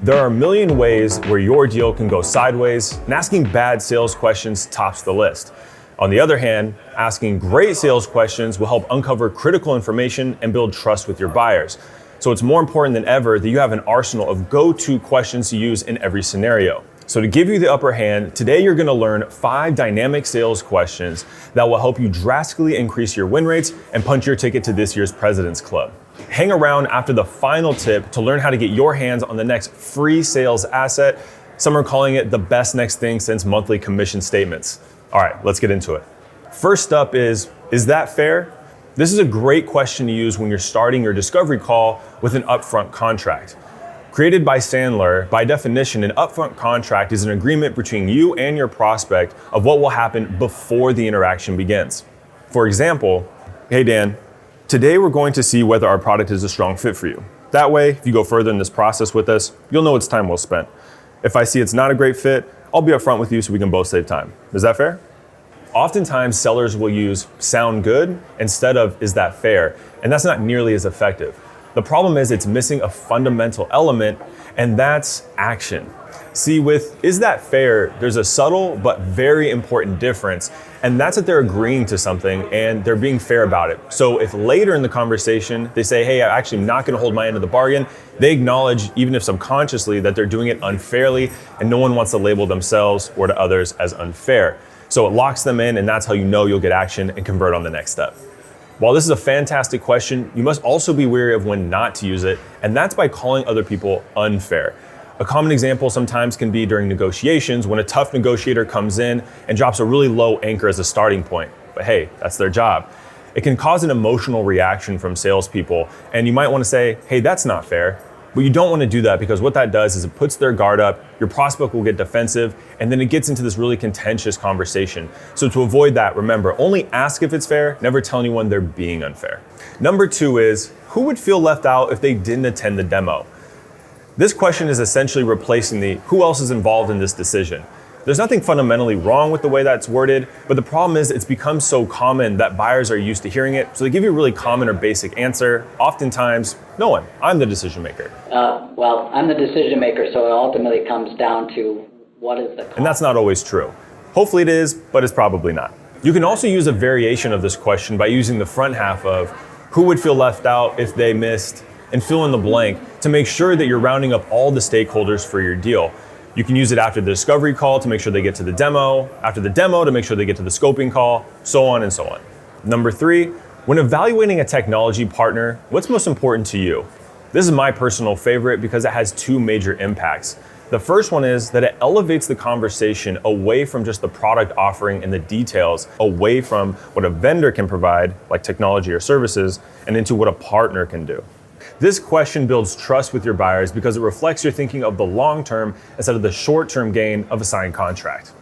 There are a million ways where your deal can go sideways, and asking bad sales questions tops the list. On the other hand, asking great sales questions will help uncover critical information and build trust with your buyers. So it's more important than ever that you have an arsenal of go-to questions to use in every scenario. So to give you the upper hand, today you're going to learn 5 dynamic sales questions that will help you drastically increase your win rates and punch your ticket to this year's President's Club. Hang around after the final tip to learn how to get your hands on the next free sales asset. Some are calling it the best next thing since monthly commission statements. All right, let's get into it. First up is that fair? This is a great question to use when you're starting your discovery call with an upfront contract. Created by Sandler, by definition, an upfront contract is an agreement between you and your prospect of what will happen before the interaction begins. For example, hey Dan, today we're going to see whether our product is a strong fit for you. That way, if you go further in this process with us, you'll know it's time well spent. If I see it's not a great fit, I'll be upfront with you so we can both save time. Is that fair? Oftentimes, sellers will use sound good instead of is that fair, and that's not nearly as effective. The problem is it's missing a fundamental element, and that's action. See, with is that fair, there's a subtle but very important difference, and that's that they're agreeing to something and they're being fair about it. So if later in the conversation they say, hey, I'm actually not gonna hold my end of the bargain, they acknowledge, even if subconsciously, that they're doing it unfairly, and no one wants to label themselves or to others as unfair. So it locks them in, and that's how you know you'll get action and convert on the next step. While this is a fantastic question, you must also be wary of when not to use it, and that's by calling other people unfair. A common example sometimes can be during negotiations when a tough negotiator comes in and drops a really low anchor as a starting point. But hey, that's their job. It can cause an emotional reaction from salespeople, and you might want to say, hey, that's not fair. But you don't want to do that, because what that does is it puts their guard up, your prospect will get defensive, and then it gets into this really contentious conversation. So to avoid that, remember, only ask if it's fair, never tell anyone they're being unfair. Number 2 is, who would feel left out if they didn't attend the demo? This question is essentially replacing the who else is involved in this decision. There's nothing fundamentally wrong with the way that's worded, but the problem is it's become so common that buyers are used to hearing it, so they give you a really common or basic answer. Oftentimes, no one. I'm the decision maker. Well, I'm the decision maker, so it ultimately comes down to what is the cost. And that's not always true. Hopefully it is, but it's probably not. You can also use a variation of this question by using the front half of who would feel left out if they missed, and fill in the blank to make sure that you're rounding up all the stakeholders for your deal. You can use it after the discovery call to make sure they get to the demo, after the demo to make sure they get to the scoping call, so on and so on. Number 3, when evaluating a technology partner, what's most important to you? This is my personal favorite because it has 2 major impacts. The first one is that it elevates the conversation away from just the product offering and the details, away from what a vendor can provide, like technology or services, and into what a partner can do. This question builds trust with your buyers because it reflects your thinking of the long term instead of the short term gain of a signed contract.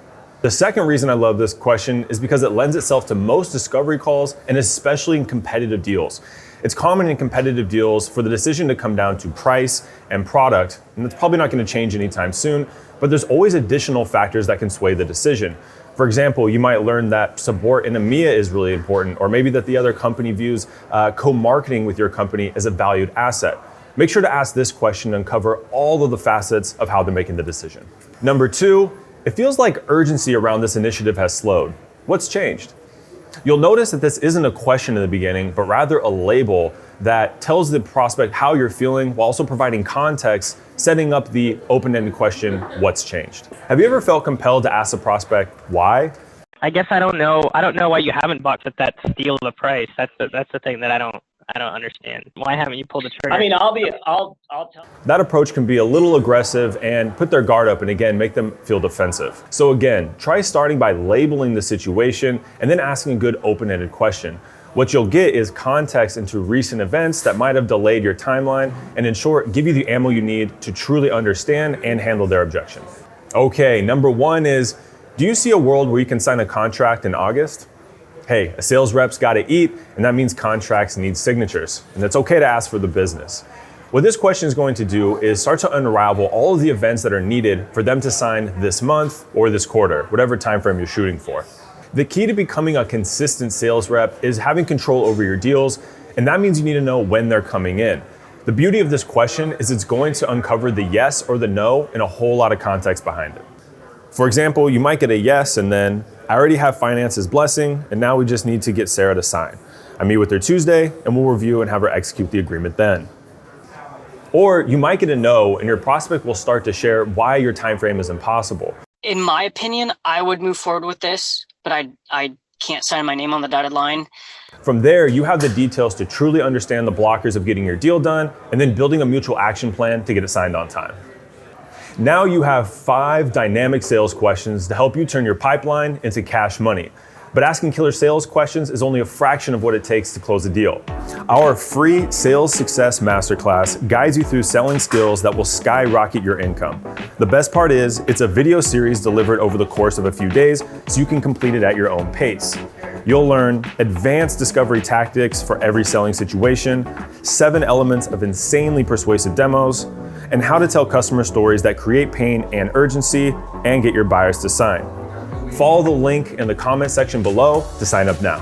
The second reason I love this question is because it lends itself to most discovery calls, and especially in competitive deals. It's common in competitive deals for the decision to come down to price and product, and that's probably not going to change anytime soon, but there's always additional factors that can sway the decision. For example, you might learn that support in EMEA is really important, or maybe that the other company views co-marketing with your company as a valued asset. Make sure to ask this question and cover all of the facets of how they're making the decision. Number 2, it feels like urgency around this initiative has slowed. What's changed? You'll notice that this isn't a question in the beginning, but rather a label that tells the prospect how you're feeling while also providing context, setting up the open-ended question, what's changed? Have you ever felt compelled to ask the prospect why? I guess I don't know why you haven't bought at that steal of a price. That's the thing that I don't understand. Why haven't you pulled the trigger? I mean, I'll tell. That approach can be a little aggressive and put their guard up and again, make them feel defensive. So again, try starting by labeling the situation and then asking a good open-ended question. What you'll get is context into recent events that might have delayed your timeline, and in short, give you the ammo you need to truly understand and handle their objection. Okay, number 1 is, do you see a world where you can sign a contract in August? Hey, a sales rep's got to eat, and that means contracts need signatures, and it's okay to ask for the business. What this question is going to do is start to unravel all of the events that are needed for them to sign this month or this quarter, whatever time frame you're shooting for. The key to becoming a consistent sales rep is having control over your deals, and that means you need to know when they're coming in. The beauty of this question is it's going to uncover the yes or the no and a whole lot of context behind it. For example, you might get a yes and then, I already have finances blessing and now we just need to get Sarah to sign. I meet with her Tuesday and we'll review and have her execute the agreement then. Or you might get a no and your prospect will start to share why your time frame is impossible. In my opinion, I would move forward with this, but I can't sign my name on the dotted line. From there, you have the details to truly understand the blockers of getting your deal done and then building a mutual action plan to get it signed on time. Now you have 5 dynamic sales questions to help you turn your pipeline into cash money. But asking killer sales questions is only a fraction of what it takes to close a deal. Our free Sales Success Masterclass guides you through selling skills that will skyrocket your income. The best part is, it's a video series delivered over the course of a few days, so you can complete it at your own pace. You'll learn advanced discovery tactics for every selling situation, 7 elements of insanely persuasive demos, and how to tell customer stories that create pain and urgency and get your buyers to sign. Follow the link in the comment section below to sign up now.